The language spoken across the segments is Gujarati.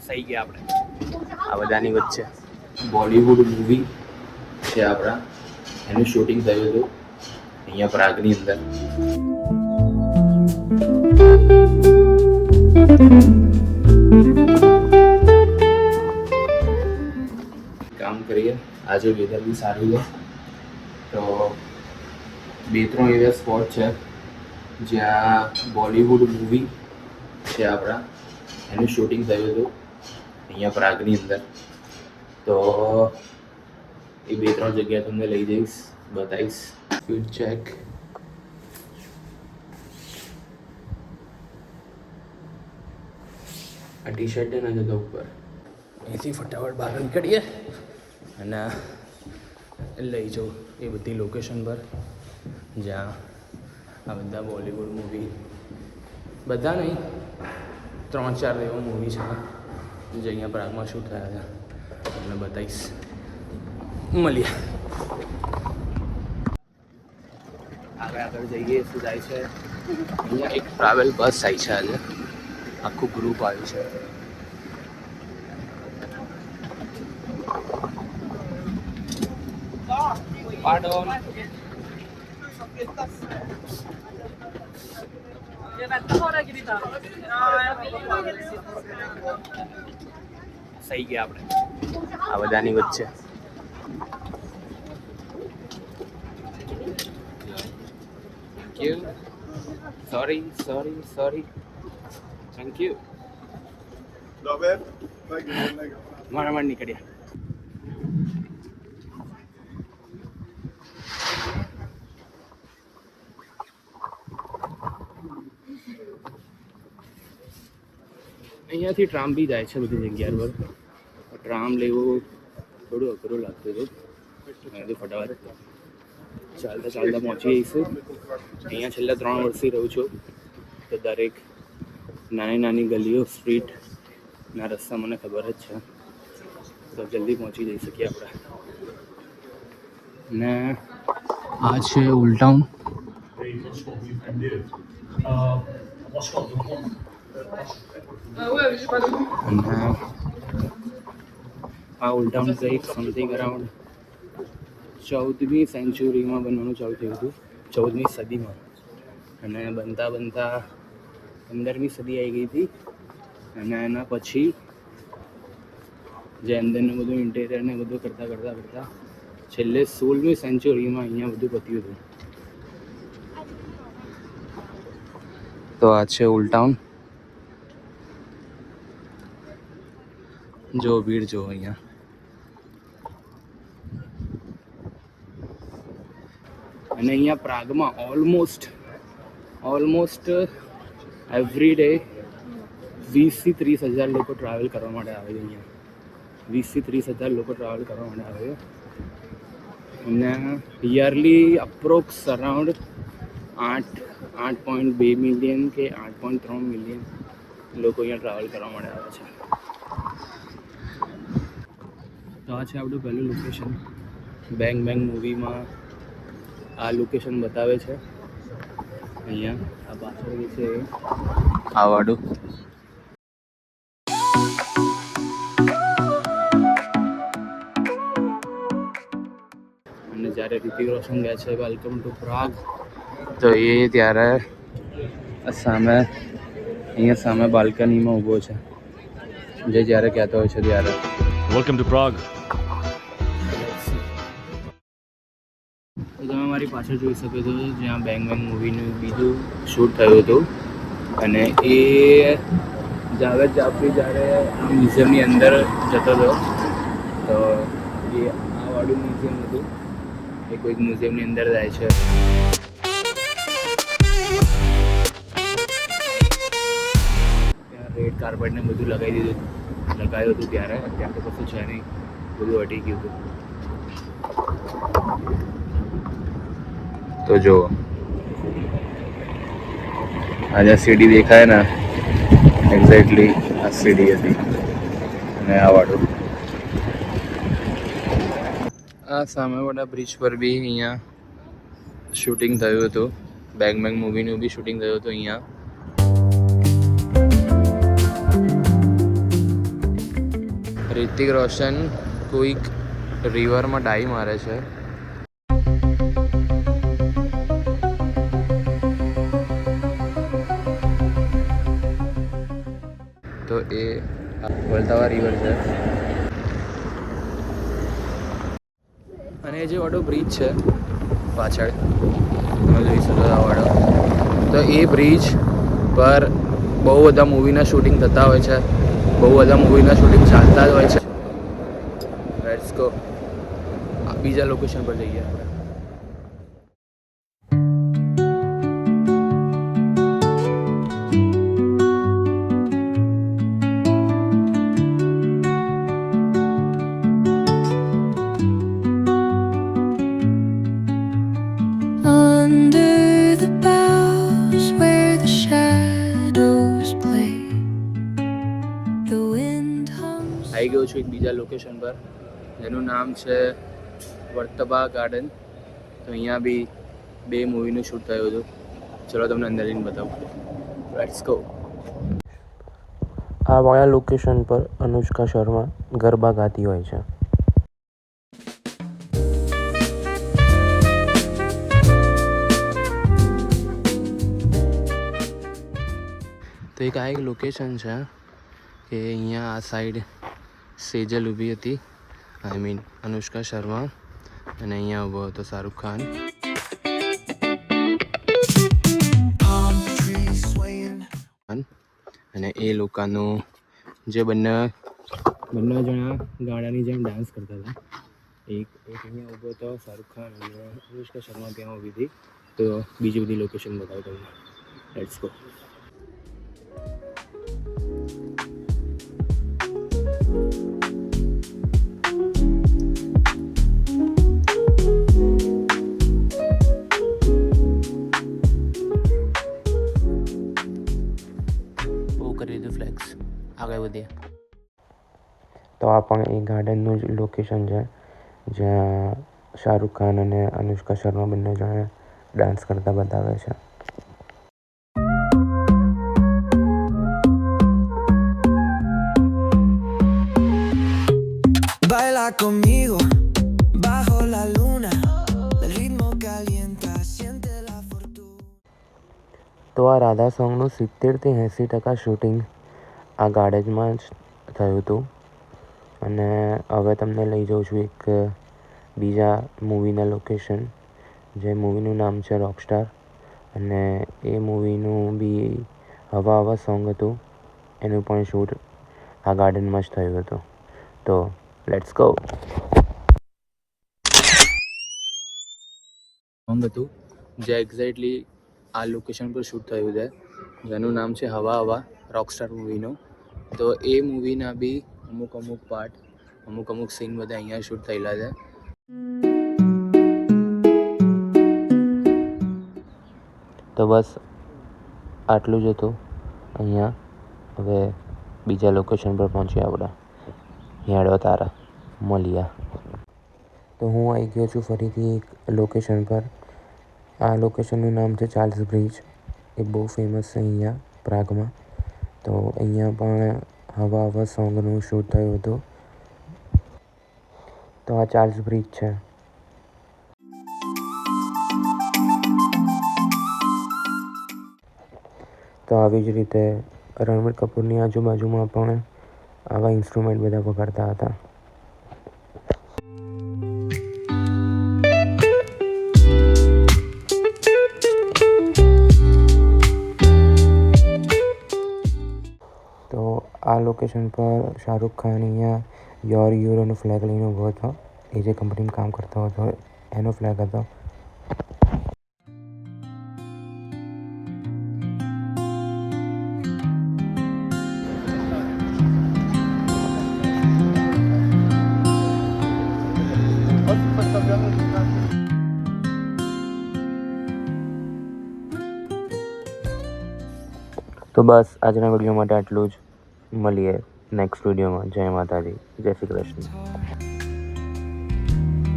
થઈ ગયા આપણે આ બધાની વચ્ચે. બોલિવૂડ મૂવી છે આપણા, એનું શૂટિંગ થયું હતું અહીંયા પ્રાગની અંદર. કામ કરીએ, આજે વેધર બી સારું છે તો 2-3 એવા સ્પોટ છે જ્યાં બોલિવૂડ મૂવી છે આપણા, એનું શૂટિંગ થયું હતું અહીંયા પ્રાગની અંદર. તો એ 2-3 જગ્યા તમને લઈ જઈશ, બતાવીશ. Fit check. આ ટી શર્ટ છે ને જગ્યા ઉપર અહીંથી ફટાફટ બહાર નીકળીએ અને લઈ જાઉં એ બધી લોકેશન પર જ્યાં આ બધા બોલિવૂડ મૂવી, બધા નહીં 3-4 એવા મૂવી છે જે અહીંયા પ્રાગમાં શૂટ થયા છે, તમને બતાવીશ. મળીએ આગળ જઈએ. શું જાય છે અહીંયા? એક ટ્રાવેલ બસ આવી છે આજે, આખું ગ્રુપ આવ્યું છે. થઈ ગયા આપણે આ બધાની વચ્ચે. Sorry thank you. મારા નીકળ્યા. અહીંયાથી ટ્રામ બી જાય છે બધી જગ્યા પર. ટ્રામ લેવું થોડું અઘરું લાગતું હતું, ફટાફટ ચાલતા પહોંચી જઈશું. અહીંયા છેલ્લા 3 વર્ષથી રહું છું તો દરેક નાની ગલીઓ, સ્ટ્રીટના રસ્તા મને ખબર જ છે, તો જલ્દી પહોંચી જઈ શકીએ આપણે. ને આ છે ઓલ્ડ ટાઉન. આ ઓલ્ડ ટાઉન કંઈક સમથિંગ અરાઉન્ડ 14મી સેન્ચુરીમાં બનવાનું ચાલુ થયું હતું, 14મી સદીમાં. અને બનતા 15મી સદી આવી ગઈ હતી. અને એના પછી જે અંદરનું બધું ઇન્ટેરિયર ને બધું કરતાં છેલ્લે 16મી સેન્ચુરીમાં અહીંયા બધું પત્યું હતું. તો આ છે ઓલ્ડ ટાઉન. જો ભીડ જો અહીંયા. અને અહીંયા પ્રાગમાં ઓલમોસ્ટ એવરી ડે 20,000 થી 30,000 લોકો ટ્રાવેલ કરવા માટે આવે છે અહીંયા. 20,000 થી 30,000 લોકો ટ્રાવેલ કરવા માટે આવે છે. અને યરલી અપ્રોક્સ અરાઉન્ડ 8.2 મિલિયન કે 8.3 મિલિયન લોકો અહીંયા ટ્રાવેલ કરવા માટે આવે છે. તો આ છે આપણું પહેલું લોકેશન. બેંગ મૂવીમાં આ લોકેશન બતાવે છે. અહીંયા આ પાછળ છે આ વાડું. અને જ્યારે ઋતિક રોશન ગયા છે વેલકમ ટુ પ્રાગ, તો એ ત્યારે અહીંયા સામે બાલ્કનીમાં ઊભો છે, જે જ્યારે કહેતો હોય છે ત્યારે વેલકમ ટુ પ્રાગ. તો તમે મારી પાછળ જોઈ શકો છો જ્યાં બેંગ મૂવીનું બીજું શૂટ થયું હતું. અને એ જાવેદ જાફરી જ્યારે આ મ્યુઝિયમની અંદર જતો હતો, તો એ આ વાળું મ્યુઝિયમ હતું, એ કોઈક મ્યુઝિયમની અંદર જાય છે. ત્યાં રેડ કાર્પેટને બધું લગાવ્યું હતું ત્યારે. અત્યારે તો કશું છે નહીં, બધું હટી ગયું હતું. તો જો આજે સીડી દેખાય ને, એક્ઝેક્ટલી આ સીડી હતી. અને આ વાળું આ સામેવાળા બ્રિજ પર બી અહીંયા શૂટિંગ થયું હતું. બેંગ મૂવીનું બી શૂટિંગ થયું હતું અહીંયા. રિતિક રોશન કોઈક રિવરમાં ડાઈ મારે છે. તો એ વલતાવા રિવર છે. અને જે વાળો બ્રિજ છે પાછળ તમે જોઈ શકો વાળો, તો એ બ્રિજ પર બહુ બધા મૂવીના શૂટિંગ થતા હોય છે, બહુ બધા મૂવીના શૂટિંગ ચાલતા જ હોય છે. લેટ્સ ગો બીજા લોકેશન પર જઈએ આપણે. આવી ગયો છું એક બીજા લોકેશન પર જેનું નામ છે વર્તબા ગાર્ડન. તો અહીંયા બી 2 મૂવીનું શૂટ થયું હતું. ચલો તમને અંદર જઈને બતાવું. Let's go. આ વાળા લોકેશન પર અનુષ્કા શર્મા ગરબા ગાતી હોય છે. તો એક આ એક લોકેશન છે કે અહીંયા આ સાઈડ સેજલ ઊભી હતી, આઈ મીન અનુષ્કા શર્મા, અને અહીંયા ઊભો હતો શાહરુખ ખાન. અને એ લોકોનું જે બંને જણા ગાડાની જેમ ડાન્સ કરતા હતા. એક અહીંયા ઊભો હતો શાહરુખ ખાન અને અનુષ્કા શર્મા ત્યાં ઊભી હતી. તો બીજી બધી લોકેશન બતાવું તમને. Let's go. કરી દીધું ફ્લેક્સ. આગળ વધીએ. તો આ પણ એ ગાર્ડનનું જ લોકેશન છે જ્યાં શાહરુખ ખાન અને અનુષ્કા શર્મા બંને જણા ડાન્સ કરતા બતાવે છે. Baila conmigo bajo la luna, el ritmo calienta, siente la fortuna. તો આ રાધા સોંગનું 70 થી 80% શૂટિંગ આ ગાર્ડનમાં જ થયું હતું. અને હવે તમને લઈ જાઉં છું એક બીજા મૂવીના લોકેશન, જે મૂવીનું નામ છે રોકસ્ટાર. અને એ મૂવીનું બી હવા હવા સોંગ હતું, એનું પણ શૂટ આ ગાર્ડનમાં જ થયું હતું. તો લેટ્સ ગો. સોંગ હતું જે એક્ઝેક્ટલી આ લોકેશન પર શૂટ થયું છે, જેનું નામ છે હવા હવા, રોકસ્ટાર મૂવીનું. તો એ મૂવીના બી અમુક પાર્ટ, અમુક સીન બધા અહીંયા શૂટ થયેલા છે. તો બસ આટલું જ હતું અહીંયા. હવે બીજા લોકેશન પર પહોંચ્યા આપણે. હેડો તારા મળ્યા. તો હું આવી ગયો છું ફરીથી એક લોકેશન પર. આ લોકેશનનું નામ છે ચાર્લ્સ બ્રિજ. એ બહુ ફેમસ છે અહીંયા પ્રાગમાં. તો અહીંયા પણ હવા હવા સોંગનું શૂટ થયું હતું. તો આ ચાર્લ્સ બ્રિજ છે. તો આવી જ રીતે રણવીર કપૂરની આજુબાજુમાં પણ આવા ઇન્સ્ટ્રુમેન્ટ બધા વગાડતા હતા. તો આ લોકેશન પર શાહરુખ ખાન અહીંયા યોર યુરોનો ફ્લેગ લઈને ઊભો હતો. એ જે કંપનીમાં કામ કરતો હતો એનો ફ્લેગ હતો. તો બસ આજના વિડીયો માટે આટલું જ. મળીએ નેક્સ્ટ વિડીયોમાં. જય માતાજી, જય Shri Krishna.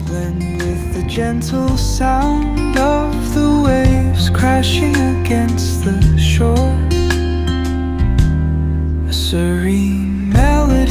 Blend with the gentle sound of the waves crashing against the shore. A serene melody